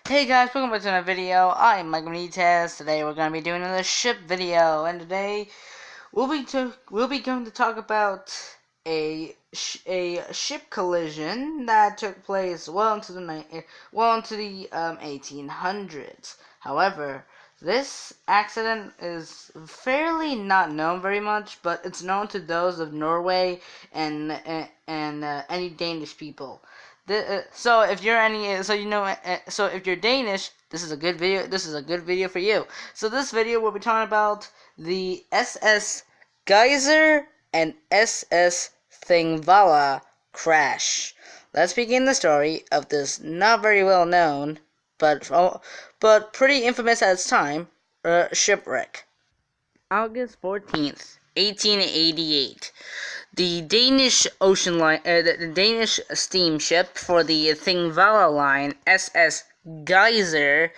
Hey guys, welcome back to another video. I'm Michael Benitez. Today we're going to be doing another ship video, and today we'll be going to talk about a ship collision that took place well into the 1800s. However, this accident is fairly not known very much, but it's known to those of Norway and any Danish people. So if you're if you're Danish, this is a good video. This is a good video for you. So this video we'll be talking about the SS Geiser and SS Thingvalla crash. Let's begin the story of this not very well known, but pretty infamous at its time, shipwreck. August 14th, 1888. The Danish the Danish steamship for the Thingvalla line, SS Geiser,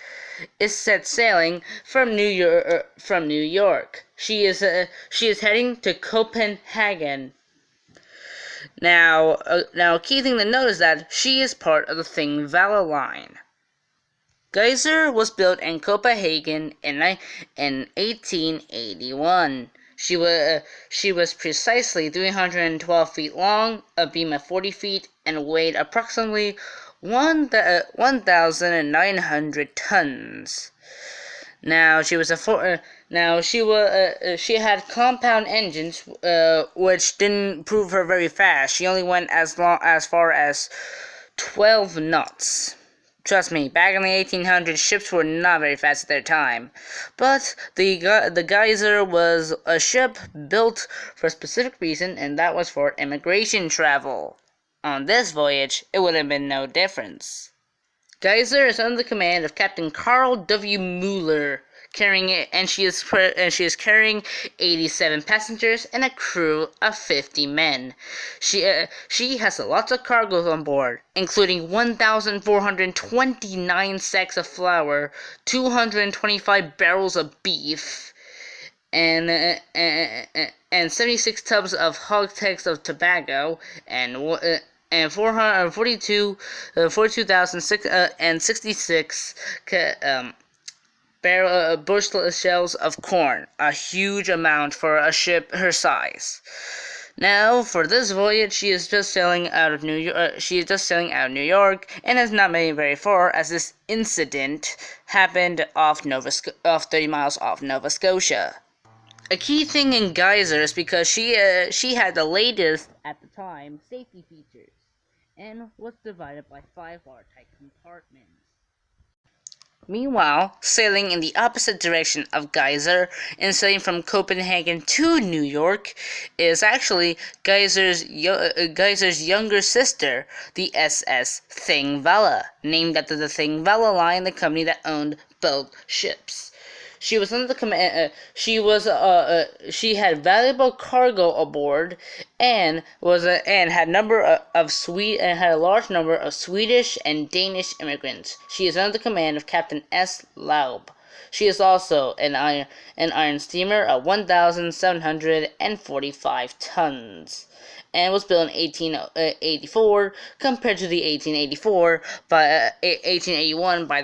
is set sailing from New York. She is heading to Copenhagen. Now, key thing to note is that she is part of the Thingvalla line. Geiser was built in Copenhagen in 1881. She was precisely 312 feet long, a beam of 40 feet, and weighed approximately 1,900 tons. Now she had compound engines, which didn't prove her very fast. She only went as far as 12 knots. Trust me, back in the 1800s, ships were not very fast at their time. But the Geiser was a ship built for a specific reason, and that was for immigration travel. On this voyage, it would have been no difference. Geiser is under the command of Captain Carl W. Mueller, she is carrying 87 passengers and a crew of 50 men. She has lots of cargo on board, including 1,429 sacks of flour, 225 barrels of beef, and 76 tubs of hogsheads of tobacco, and 42,066 bushel shells of corn, a huge amount for a ship her size. Now, for this voyage, she is just sailing out of New York, and has not made it very far, as this incident happened off 30 miles off Nova Scotia. A key thing in Geiser is because she had the latest at the time safety features, and was divided by 5 watertight compartments. Meanwhile, sailing in the opposite direction of Geiser and sailing from Copenhagen to New York is actually Geiser's younger sister, the SS Thingvalla, named after the Thingvalla line, the company that owned both ships. She was under the command. She had valuable cargo aboard, and had a large number of Swedish and Danish immigrants. She is under the command of Captain S. Laub. She is also an iron steamer of 1,745 tons, and was built in 1884, compared to the 1881 by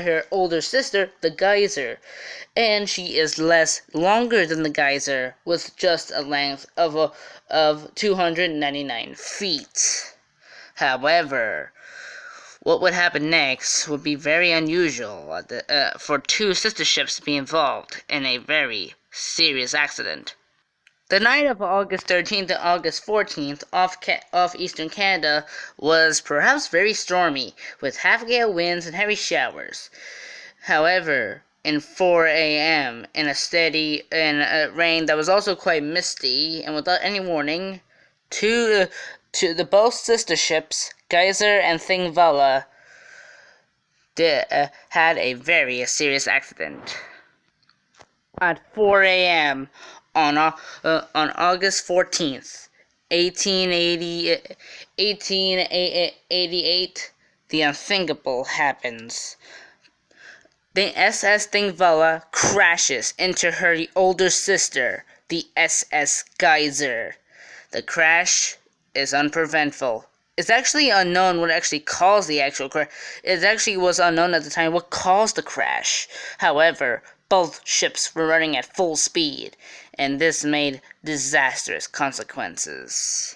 her older sister, the Geiser, and she is longer than the Geiser, with just a length of 299 feet. However, what would happen next would be very unusual for two sister ships to be involved in a very serious accident. The night of August 13th to August 14th off eastern Canada was perhaps very stormy, with half-gale winds and heavy showers. However, in 4 a.m., in a rain that was also quite misty, and without any warning, both sister ships, Geiser and Thingvalla, had a very serious accident. At 4 a.m., on August 14th, 1888, the unthinkable happens. The SS Thingvalla crashes into her older sister, the SS Geiser. The crash is unpreventful, it's actually unknown what actually caused the actual crash. It actually was unknown at the time what caused the crash. However, both ships were running at full speed, and this made disastrous consequences.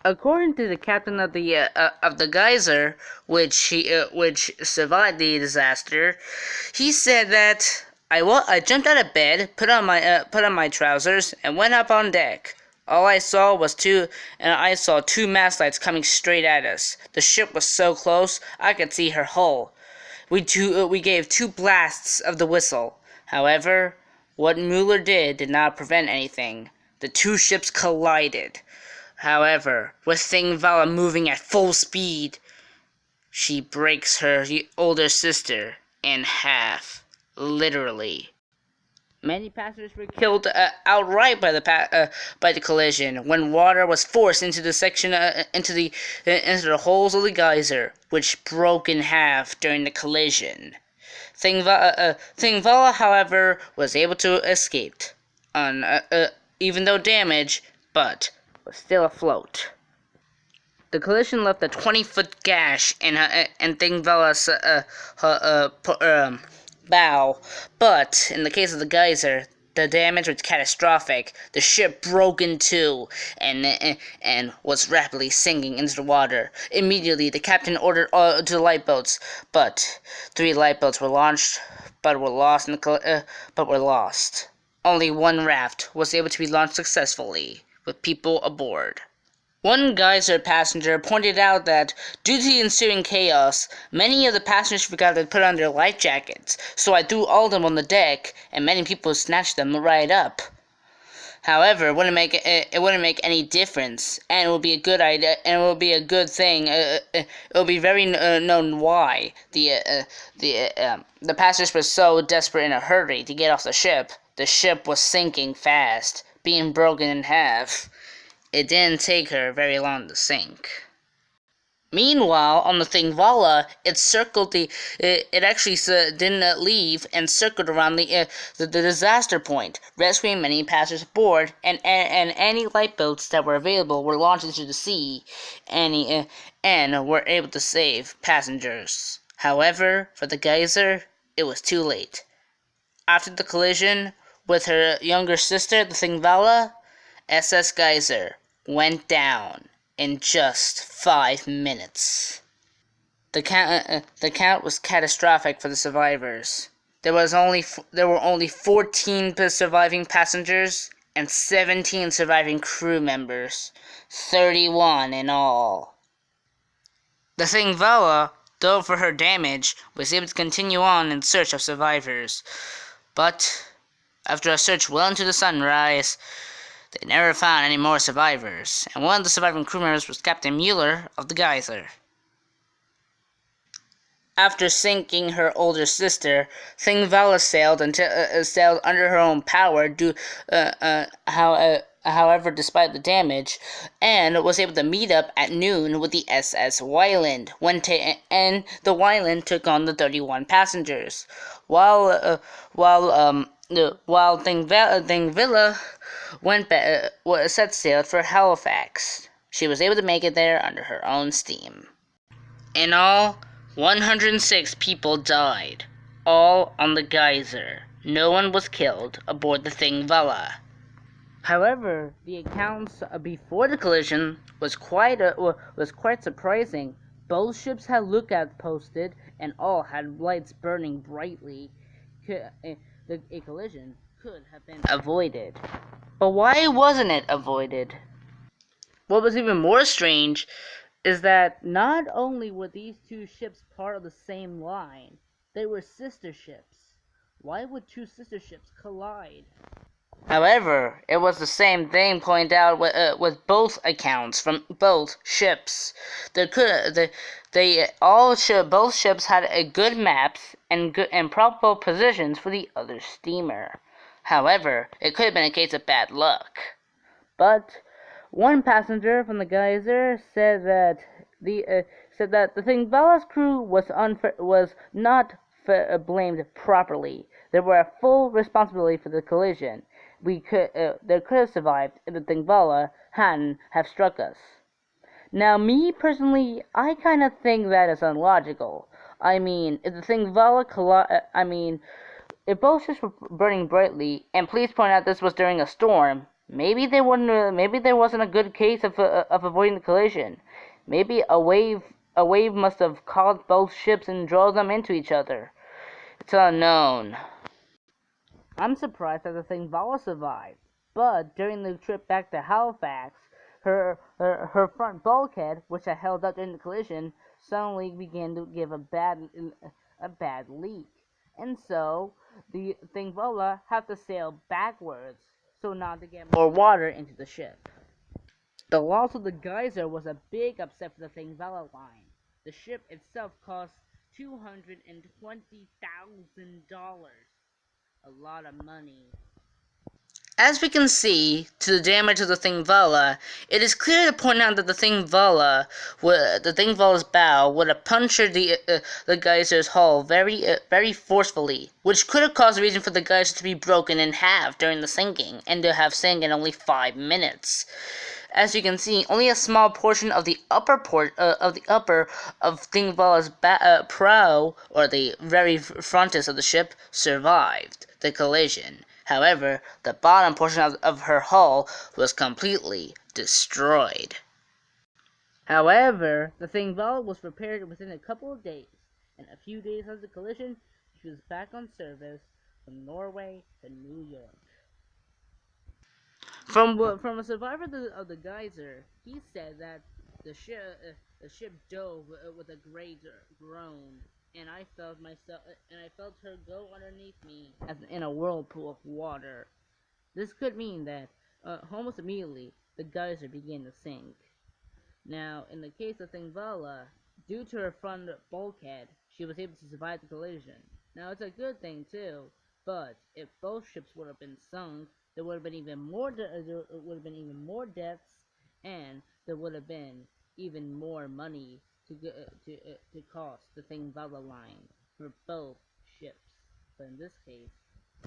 According to the captain of the Geiser, which survived the disaster, he said that I jumped out of bed, put on my trousers, and went up on deck. All I saw was two mast lights coming straight at us. The ship was so close I could see her hull. We gave 2 blasts of the whistle. However, what Mueller did not prevent anything. The 2 ships collided. However, with Thingvalla moving at full speed, she breaks her older sister in half, literally. Many passengers were killed outright by the collision when water was forced into the section into the holes of the geyser, which broke in half during the collision. Thingvalla, however, was able to escape, even though damaged, but was still afloat. The collision left a 20-foot gash in Thingvalla's bow, but in the case of the Geyser, the damage was catastrophic. The ship broke in two and was rapidly sinking into the water. Immediately, the captain ordered all to the lifeboats, but 3 lifeboats were launched, but were lost. Only 1 raft was able to be launched successfully, with people aboard. One Geyser passenger pointed out that, due to the ensuing chaos, many of the passengers forgot to put on their life jackets, so I threw all of them on the deck, and many people snatched them right up. However, it wouldn't make any difference, and it would be a good idea, and it would be a good thing. It will be very known why the passengers were so desperate in a hurry to get off the ship. The ship was sinking fast, being broken in half. It didn't take her very long to sink. Meanwhile, on the Thingvalla, it actually didn't leave and circled around the disaster point, rescuing many passengers aboard, and any lifeboats that were available were launched into the sea, and were able to save passengers. However, for the Geyser, it was too late. After the collision with her younger sister, the Thingvalla, SS Geyser went down in just 5 minutes. The count was catastrophic for the survivors. There were only 14 surviving passengers and 17 surviving crew members, 31 in all. The Thingvalla, though for her damage, was able to continue on in search of survivors, but after a search well into the sunrise, they never found any more survivors, and one of the surviving crew members was Captain Mueller of the Geyser. After sinking her older sister, Thingvalla sailed under her own power, however, despite the damage, and was able to meet up at noon with the SS Wyland, and the Wyland took on the 31 passengers, while Thingvalla set sail for Halifax. She was able to make it there under her own steam. In all, 106 people died, all on the Geyser. No one was killed aboard the Thingvalla. However, the accounts before the collision was quite surprising. Both ships had lookouts posted, and all had lights burning brightly. A collision could have been avoided. But why wasn't it avoided? What was even more strange is that not only were these 2 ships part of the same line, they were sister ships. Why would 2 sister ships collide? However, it was the same thing pointed out with both accounts from both ships. Both ships had a good maps and probable positions for the other steamer. However, it could have been a case of bad luck. But one passenger from the Geyser said that the Thingvalla's crew was not blamed properly. They were at full responsibility for the collision. They could have survived if the Thingvalla hadn't have struck us. Now, me personally, I kind of think that is unlogical. I mean, if the Thingvalla if both ships were burning brightly, and please point out this was during a storm, maybe they wouldn't. Maybe there wasn't a good case of avoiding the collision. Maybe a wave must have caught both ships and drove them into each other. It's unknown. I'm surprised that the Thingvalla survived, but during the trip back to Halifax, her front bulkhead, which had held up during the collision, suddenly began to give a bad leak, and so the Thingvalla had to sail backwards so not to get more water into the ship. The loss of the Geyser was a big upset for the Thingvalla line. The ship itself cost $220,000. A lot of money. As we can see, to the damage of the Thingvalla, it is clear to point out that the Thingvalla's bow would have punctured the Geyser's hull very forcefully, which could have caused a reason for the Geyser to be broken in half during the sinking, and to have sank in only 5 minutes. As you can see, only a small portion of the upper of Thingvalla's prow, or the very frontis of the ship, survived the collision. However, the bottom portion of her hull was completely destroyed. However, the Thingvalla was repaired within a couple of days, and a few days after the collision, she was back on service from Norway to New York. From a survivor of the Geyser, he said that the ship dove with a great groan, and I felt her go underneath me as in a whirlpool of water. This could mean that almost immediately the Geyser began to sink. Now, in the case of Thingvalla, due to her front bulkhead, she was able to survive the collision. Now, it's a good thing too, but if both ships would have been sunk, there would have been even more deaths, and there would have been even more money to cost the Thingvalla line for both ships. But in this case,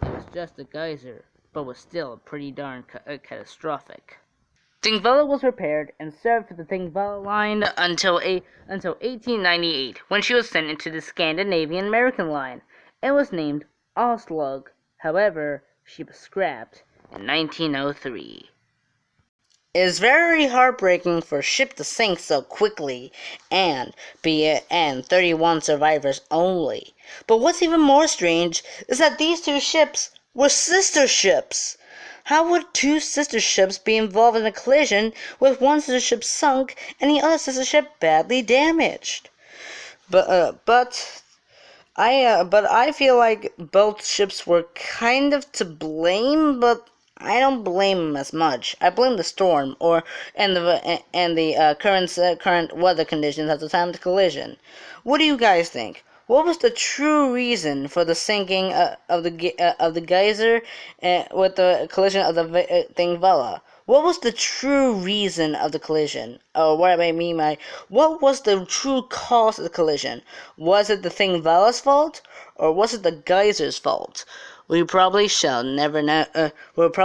it was just a Geyser, but was still pretty darn catastrophic. Thingvalla was repaired and served for the Thingvalla line until 1898, when she was sent into the Scandinavian American line and was named Oslug. However, she was scrapped in 1903. It is very heartbreaking for a ship to sink so quickly and 31 survivors only. But what's even more strange is that these two ships were sister ships. How would two sister ships be involved in a collision with one sister ship sunk and the other sister ship badly damaged? But I feel like both ships were kind of to blame, but I don't blame them as much. I blame the storm and the current weather conditions at the time of the collision. What do you guys think? What was the true reason for the sinking of the Geyser with the collision of the Thingvalla? What was the true reason of the collision? Or what I mean by, what was the true cause of the collision? Was it the Thingvalla's fault, or was it the Geyser's fault? We probably shall never know. What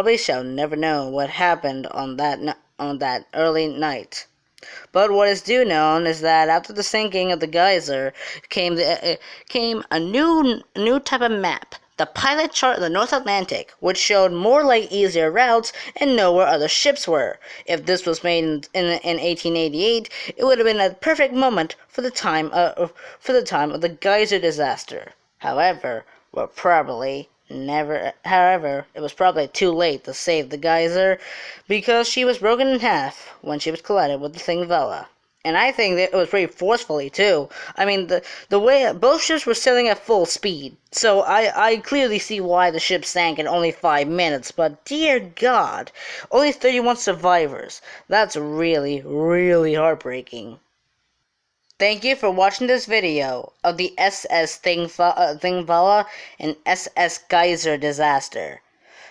happened on that early night. But what is due known is that after the sinking of the Geyser came a new type of map, the pilot chart of the North Atlantic, which showed more like easier routes and know where other ships were. If this was made in 1888, it would have been a perfect moment for the time of the Geyser disaster. However, it was probably too late to save the Geyser, because she was broken in half when she was collided with the Thingvalla. And I think that it was pretty forcefully too. I mean, the way both ships were sailing at full speed, so I clearly see why the ship sank in only 5 minutes. But dear God, only 31 survivors. That's really, really heartbreaking. Thank you for watching this video of the SS Thingvalla and SS Geyser disaster.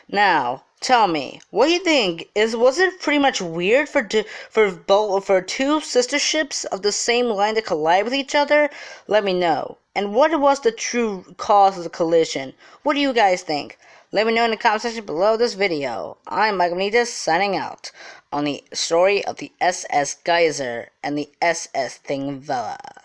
Now, tell me, what do you think? Was it pretty much weird for two sister ships of the same line to collide with each other? Let me know. And what was the true cause of the collision? What do you guys think? Let me know in the comment section below this video. I'm Michael Benitez signing out on the story of the SS Geiser and the SS Thingvalla.